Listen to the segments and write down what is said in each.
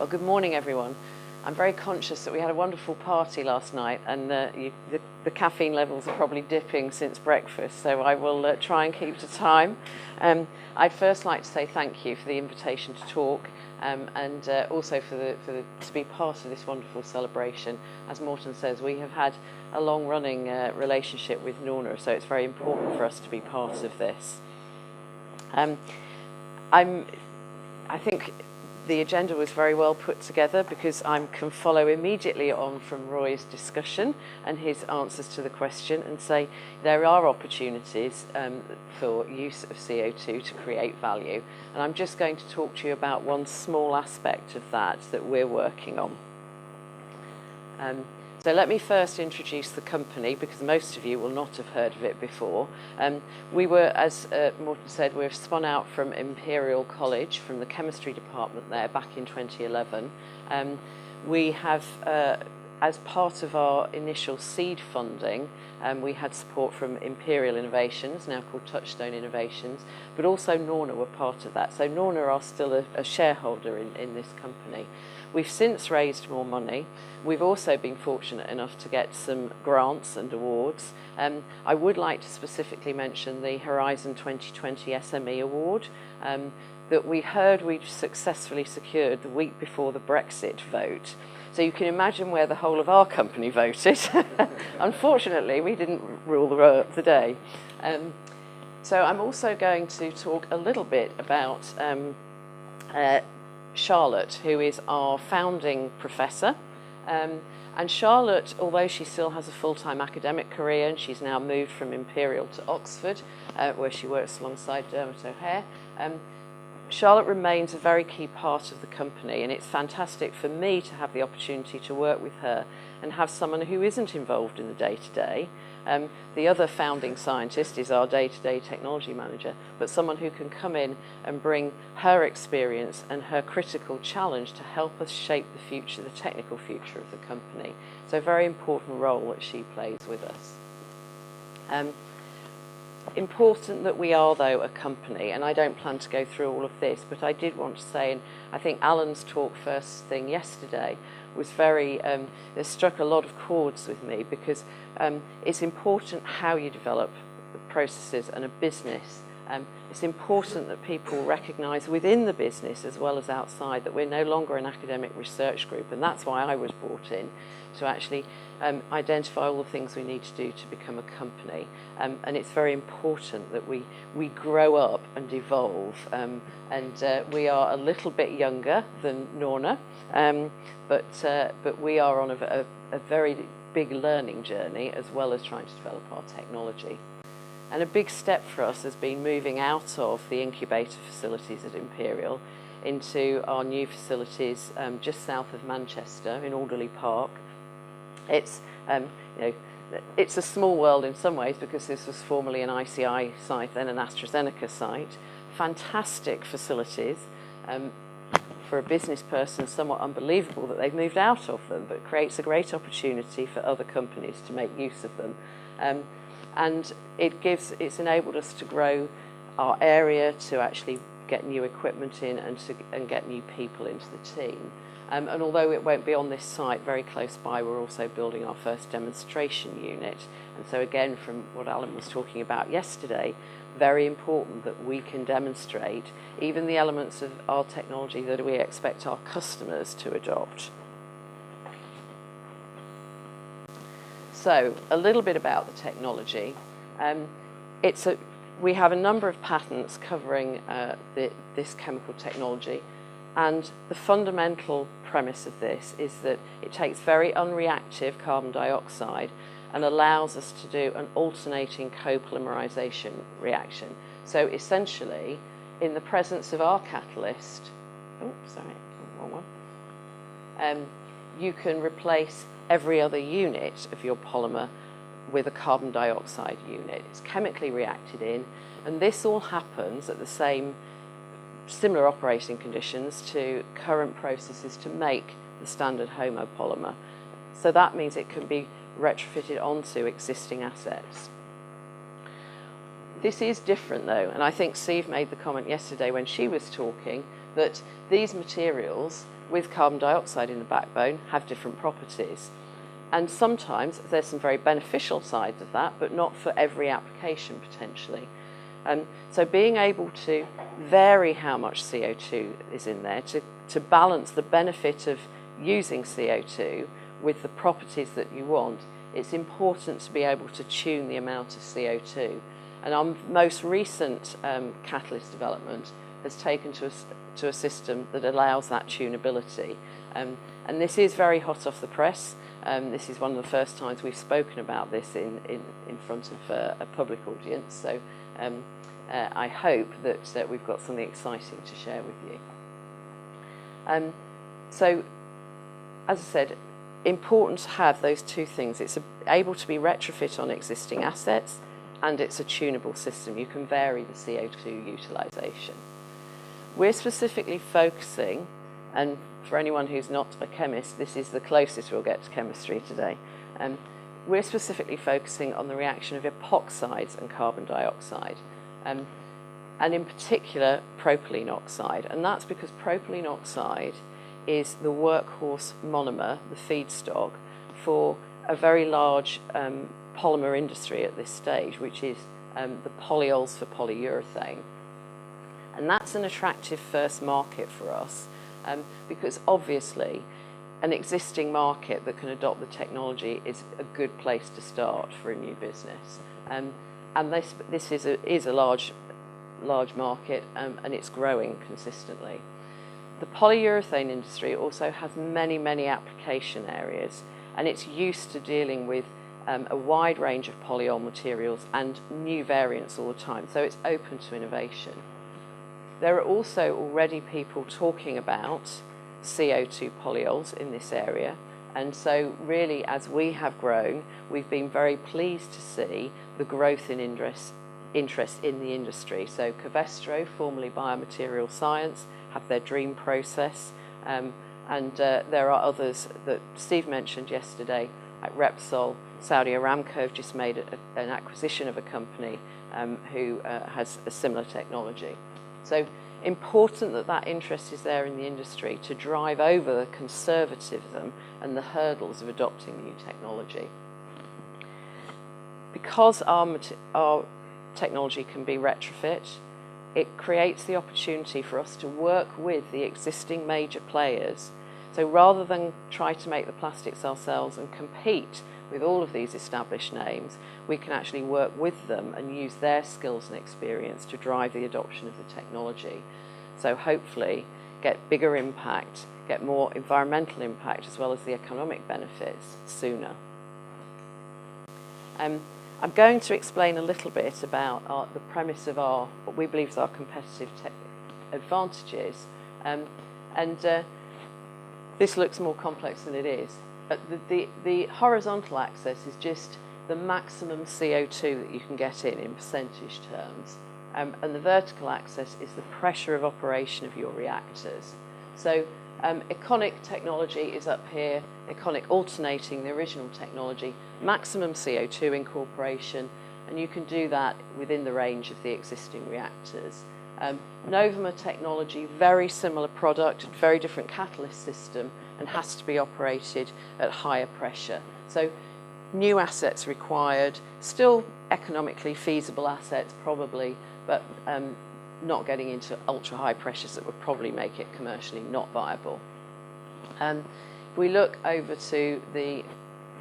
Well, good morning, everyone. I'm very conscious that we had a wonderful party last night, and the caffeine levels are probably dipping since breakfast, so I will try and keep to time. I'd first like to say thank you for the invitation to talk, and also to be part of this wonderful celebration. As Morten says, we have had a long-running relationship with Norner, so it's very important for us to be part of this. I think the agenda was very well put together because I can follow immediately on from Roy's discussion and his answers to the question and say there are opportunities for use of CO2 to create value. And I'm just going to talk to you about one small aspect of that we're working on. So let me first introduce the company, because most of you will not have heard of it before. We were, as Morten said, we're spun out from Imperial College, from the chemistry department there back in 2011. We have, as part of our initial seed funding, we had support from Imperial Innovations, now called Touchstone Innovations, but also Norner were part of that. So Norner are still a shareholder in this company. We've since raised more money. We've also been fortunate enough to get some grants and awards. I would like to specifically mention the Horizon 2020 SME Award that we heard we'd successfully secured the week before the Brexit vote. So you can imagine where the whole of our company voted. Unfortunately, we didn't rule the day. So I'm also going to talk a little bit about Charlotte, who is our founding professor. And Charlotte, although she still has a full-time academic career, and she's now moved from Imperial to Oxford, where she works alongside Dermot O'Hare, Charlotte remains a very key part of the company, and it's fantastic for me to have the opportunity to work with her and have someone who isn't involved in the day-to-day. The other founding scientist is our day-to-day technology manager, but someone who can come in and bring her experience and her critical challenge to help us shape the future, the technical future of the company. So a very important role that she plays with us. Important that we are, though, a company, and I don't plan to go through all of this, but I did want to say, and I think Alan's talk first thing yesterday was very, it struck a lot of chords with me, because it's important how you develop processes and a business. It's important that people recognise within the business as well as outside that we're no longer an academic research group, and that's why I was brought in, to actually identify all the things we need to do to become a company. And it's very important that we grow up and evolve, and we are a little bit younger than Norner, but we are on a very big learning journey as well as trying to develop our technology. And a big step for us has been moving out of the incubator facilities at Imperial into our new facilities just south of Manchester in Alderley Park. It's it's a small world in some ways, because this was formerly an ICI site, then an AstraZeneca site. Fantastic facilities. For a business person, somewhat unbelievable that they've moved out of them, but creates a great opportunity for other companies to make use of them. And it's enabled us to grow our area, to actually get new equipment in and get new people into the team. And although it won't be on this site, very close by, we're also building our first demonstration unit. And so again, from what Alan was talking about yesterday, very important that we can demonstrate even the elements of our technology that we expect our customers to adopt. So a little bit about the technology. We have a number of patents covering this chemical technology, and the fundamental premise of this is that it takes very unreactive carbon dioxide and allows us to do an alternating copolymerization reaction. So essentially, in the presence of our catalyst, you can replace every other unit of your polymer with a carbon dioxide unit. It's chemically reacted in, and this all happens at the similar operating conditions to current processes to make the standard homopolymer. So that means it can be retrofitted onto existing assets. This is different though, and I think Steve made the comment yesterday when she was talking that these materials with carbon dioxide in the backbone have different properties. And sometimes there's some very beneficial sides of that, but not for every application potentially. So being able to vary how much CO2 is in there to balance the benefit of using CO2 with the properties that you want, it's important to be able to tune the amount of CO2. And our most recent catalyst development has taken to a system that allows that tunability. And this is very hot off the press. This is one of the first times we've spoken about this in front of a public audience. So I hope that we've got something exciting to share with you. So, as I said, important to have those two things. It's able to be retrofit on existing assets, and it's a tunable system. You can vary the CO2 utilisation. We're specifically focusing, and for anyone who's not a chemist, this is the closest we'll get to chemistry today. We're specifically focusing on the reaction of epoxides and carbon dioxide, and in particular propylene oxide. And that's because propylene oxide is the workhorse monomer, the feedstock, for a very large polymer industry at this stage, which is the polyols for polyurethane. And that's an attractive first market for us because obviously an existing market that can adopt the technology is a good place to start for a new business. And this is a large market and it's growing consistently. The polyurethane industry also has many application areas, and it's used to dealing with a wide range of polyol materials and new variants all the time, so it's open to innovation. There are also already people talking about CO2 polyols in this area, and so really as we have grown, we've been very pleased to see the growth in interest in the industry. So Covestro, formerly Biomaterial Science, have their DREAM process, and there are others that Steve mentioned yesterday, like Repsol. Saudi Aramco have just made an acquisition of a company who has a similar technology. So important that interest is there in the industry to drive over the conservatism and the hurdles of adopting new technology. Because our technology can be retrofit, it creates the opportunity for us to work with the existing major players. So rather than try to make the plastics ourselves and compete with all of these established names, we can actually work with them and use their skills and experience to drive the adoption of the technology. So hopefully get bigger impact, get more environmental impact as well as the economic benefits sooner. I'm going to explain a little bit about the premise of what we believe is our competitive advantages. This looks more complex than it is. But the horizontal axis is just the maximum CO2 that you can get in percentage terms. And the vertical axis is the pressure of operation of your reactors. So Econic technology is up here, Econic alternating the original technology, maximum CO2 incorporation, and you can do that within the range of the existing reactors. Novema technology, very similar product, very different catalyst system, and has to be operated at higher pressure. So new assets required, still economically feasible assets probably, but not getting into ultra high pressures that would probably make it commercially not viable. If we look over to the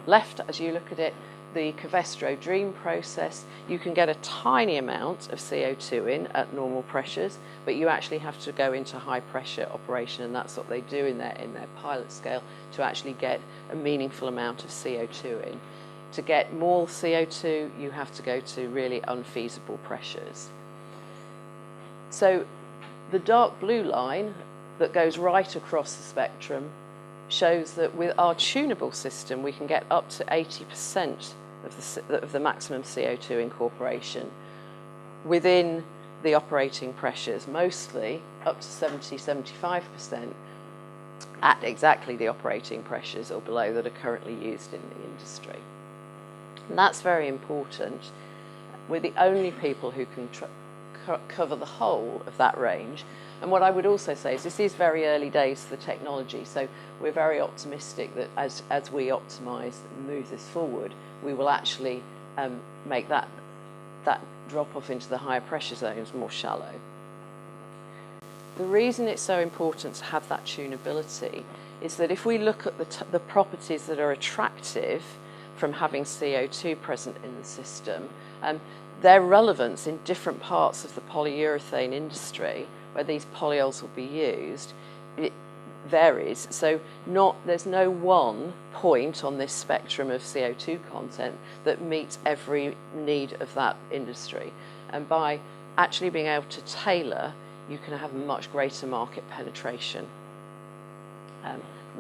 left, as you look at it, the Covestro DREAM process, you can get a tiny amount of CO2 in at normal pressures, but you actually have to go into high pressure operation, and that's what they do in their pilot scale to actually get a meaningful amount of CO2 in. To get more CO2, you have to go to really unfeasible pressures. So the dark blue line that goes right across the spectrum shows that with our tunable system we can get up to 80% of the maximum CO2 incorporation within the operating pressures, mostly up to 70–75% at exactly the operating pressures or below that are currently used in the industry. And that's very important. We're the only people who can cover the whole of that range. And what I would also say is this is very early days for the technology, so we're very optimistic that as we optimise and move this forward, we will actually make that drop off into the higher pressure zones more shallow. The reason it's so important to have that tunability is that if we look at the properties that are attractive from having CO2 present in the system, their relevance in different parts of the polyurethane industry where these polyols will be used, it varies. So there's no one point on this spectrum of CO2 content that meets every need of that industry. And by actually being able to tailor, you can have much greater market penetration,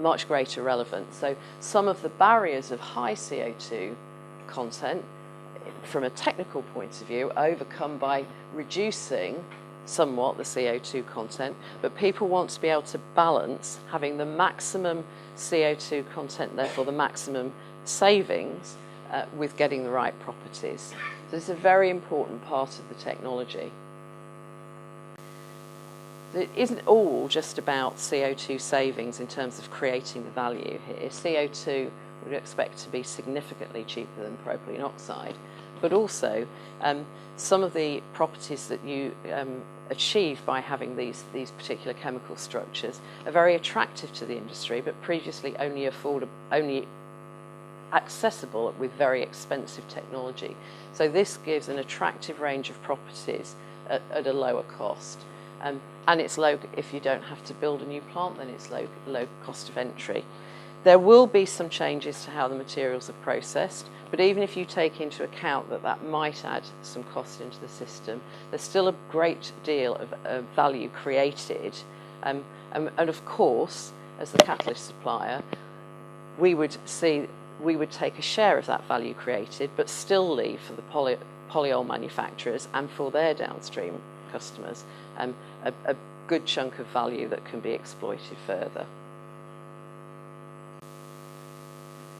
much greater relevance. So some of the barriers of high CO2 content, from a technical point of view, are overcome by reducing somewhat the CO2 content, but people want to be able to balance having the maximum CO2 content, therefore the maximum savings, with getting the right properties. So this is a very important part of the technology. It isn't all just about CO2 savings in terms of creating the value here. CO2 would expect to be significantly cheaper than propylene oxide, but also some of the properties that you achieve by having these particular chemical structures are very attractive to the industry, but previously only accessible with very expensive technology. So this gives an attractive range of properties at a lower cost. And it's low, if you don't have to build a new plant, then it's low cost of entry. There will be some changes to how the materials are processed, but even if you take into account that might add some cost into the system, there's still a great deal of value created. And of course, as the catalyst supplier, we would take a share of that value created, but still leave for the polyol manufacturers and for their downstream customers a good chunk of value that can be exploited further.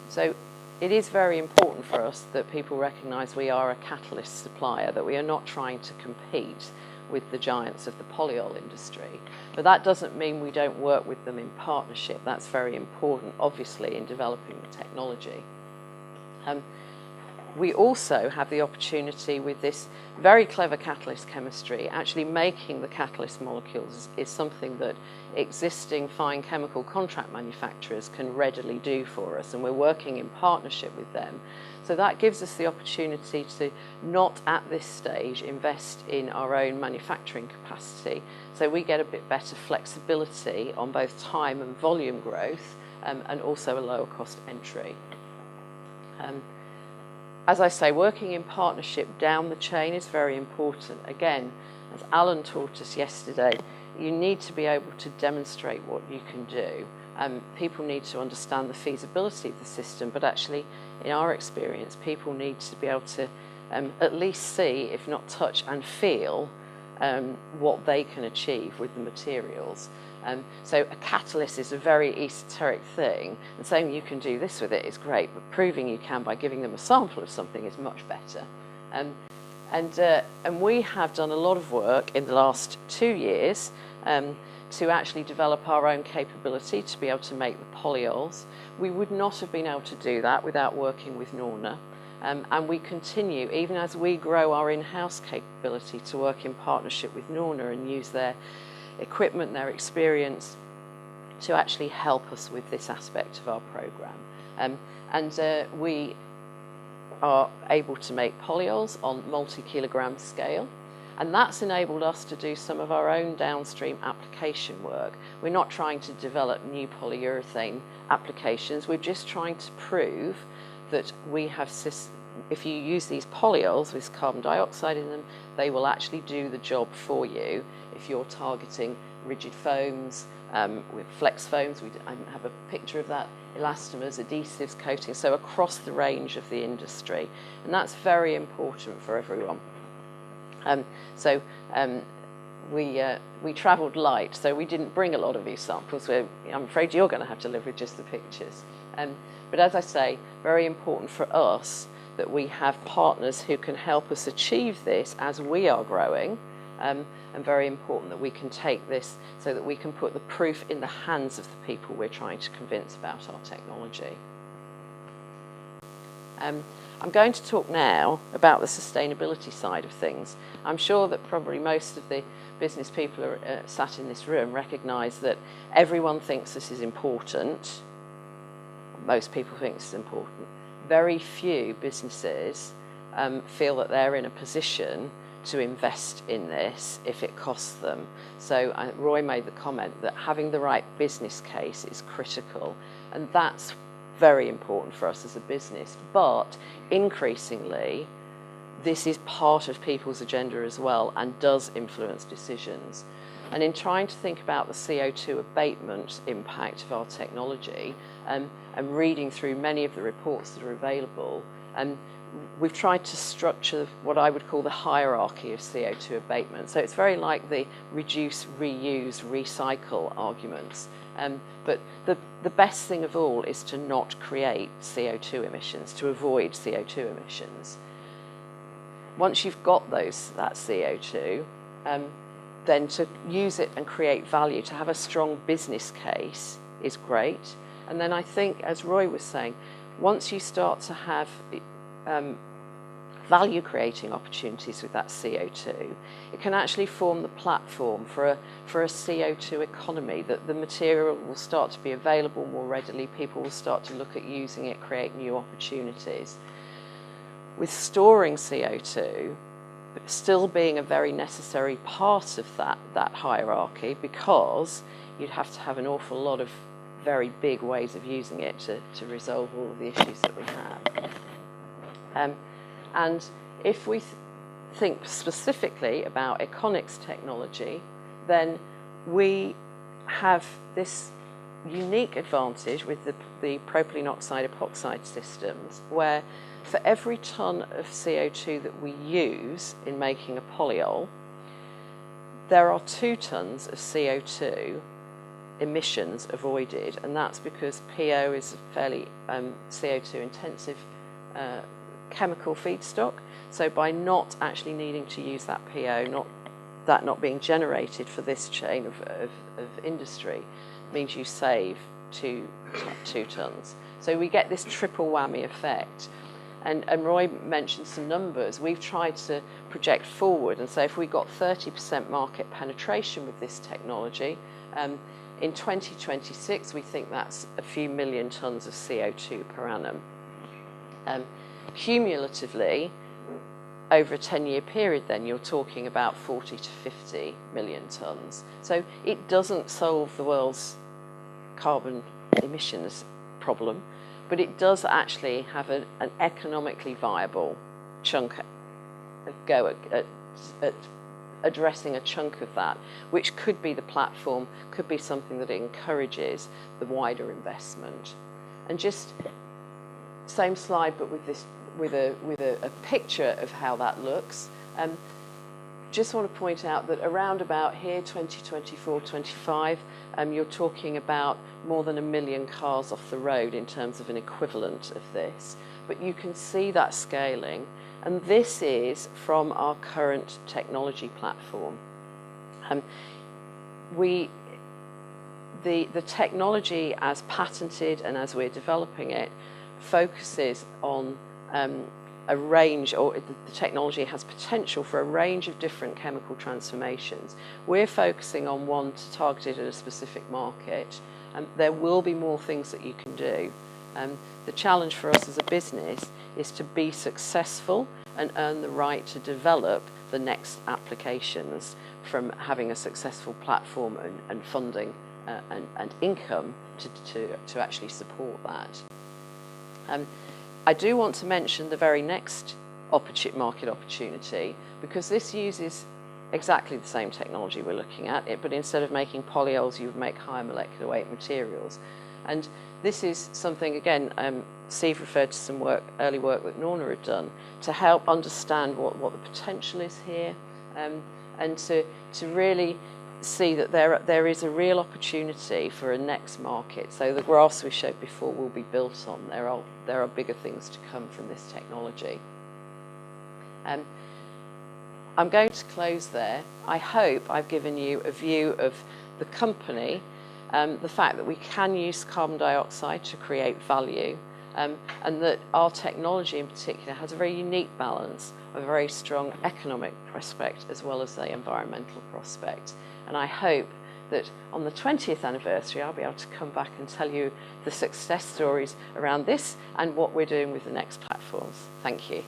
So it is very important for us that people recognise we are a catalyst supplier, that we are not trying to compete with the giants of the polyol industry. But that doesn't mean we don't work with them in partnership. That's very important, obviously, in developing the technology. We also have the opportunity with this very clever catalyst chemistry, actually making the catalyst molecules is something that existing fine chemical contract manufacturers can readily do for us, and we're working in partnership with them. So that gives us the opportunity to not at this stage invest in our own manufacturing capacity, so we get a bit better flexibility on both time and volume growth, and also a lower cost entry. As I say, working in partnership down the chain is very important. Again, as Alan taught us yesterday, you need to be able to demonstrate what you can do. People need to understand the feasibility of the system, but actually, in our experience, people need to be able to at least see, if not touch and feel, what they can achieve with the materials. So a catalyst is a very esoteric thing, and saying you can do this with it is great, but proving you can by giving them a sample of something is much better. And we have done a lot of work in the last 2 years to actually develop our own capability to be able to make the polyols. We would not have been able to do that without working with Norner. And we continue, even as we grow our in-house capability, to work in partnership with Norner and use their equipment, their experience, to actually help us with this aspect of our programme. We are able to make polyols on multi-kilogram scale, and that's enabled us to do some of our own downstream application work. We're not trying to develop new polyurethane applications, we're just trying to prove that we have, if you use these polyols with carbon dioxide in them, they will actually do the job for you if you're targeting rigid foams, with flex foams. I have a picture of that, elastomers, adhesives, coatings, so across the range of the industry. And that's very important for everyone. We travelled light, so we didn't bring a lot of these samples. I'm afraid you're going to have to live with just the pictures. But as I say, very important for us that we have partners who can help us achieve this as we are growing, and very important that we can take this so that we can put the proof in the hands of the people we're trying to convince about our technology. I'm going to talk now about the sustainability side of things. I'm sure that probably most of the business people who are sat in this room recognise that everyone thinks this is important. Most people think this is important. Very few businesses feel that they're in a position to invest in this if it costs them. So Roy made the comment that having the right business case is critical, and that's very important for us as a business. But increasingly, this is part of people's agenda as well and does influence decisions. And in trying to think about the CO2 abatement impact of our technology, and reading through many of the reports that are available, we've tried to structure what I would call the hierarchy of CO2 abatement. So it's very like the reduce, reuse, recycle arguments. But the best thing of all is to not create CO2 emissions, to avoid CO2 emissions. Once you've got that CO2, then to use it and create value, to have a strong business case is great. And then I think, as Roy was saying, once you start to have value creating opportunities with that CO2, it can actually form the platform for a CO2 economy, that the material will start to be available more readily, people will start to look at using it, create new opportunities. With storing CO2 still being a very necessary part of that hierarchy, because you'd have to have an awful lot of very big ways of using it to resolve all of the issues that we have. And if we think specifically about Econic's technology, then we have this unique advantage with the propylene oxide epoxide systems, where for every tonne of CO2 that we use in making a polyol, there are 2 tonnes of CO2 emissions avoided, and that's because PO is a fairly CO2 intensive chemical feedstock. So by not actually needing to use that PO, not being generated for this chain of industry, means you save 2 tonnes. So we get this triple whammy effect. And Roy mentioned some numbers. We've tried to project forward and say if we got 30% market penetration with this technology, in 2026 we think that's a few million tonnes of CO2 per annum. Cumulatively, over a 10-year period, then you're talking about 40 to 50 million tonnes. So it doesn't solve the world's carbon emissions problem, but it does actually have an economically viable chunk go at addressing a chunk of that, which could be the platform, could be something that encourages the wider investment. And just same slide, but with a picture of how that looks. Just want to point out that around about here, 2024, 25, you're talking about more than 1 million cars off the road in terms of an equivalent of this. But you can see that scaling, and this is from our current technology platform. The technology as patented and as we're developing it focuses on a range, or the technology has potential for a range of different chemical transformations. We're focusing on one targeted at a specific market, and there will be more things that you can do. The challenge for us as a business is to be successful and earn the right to develop the next applications from having a successful platform and funding and income to actually support that. I do want to mention the very next market opportunity, because this uses exactly the same technology we're looking at, but instead of making polyols, you would make higher molecular weight materials. And this is something, again, Steve referred to some early work that Norner had done to help understand what the potential is here, and to really see that there is a real opportunity for a next market. So the graphs we showed before will be built on. There are bigger things to come from this technology. I'm going to close there. I hope I've given you a view of the company, the fact that we can use carbon dioxide to create value, and that our technology in particular has a very unique balance of a very strong economic prospect as well as the environmental prospect. And I hope that on the 20th anniversary I'll be able to come back and tell you the success stories around this and what we're doing with the next platforms. Thank you.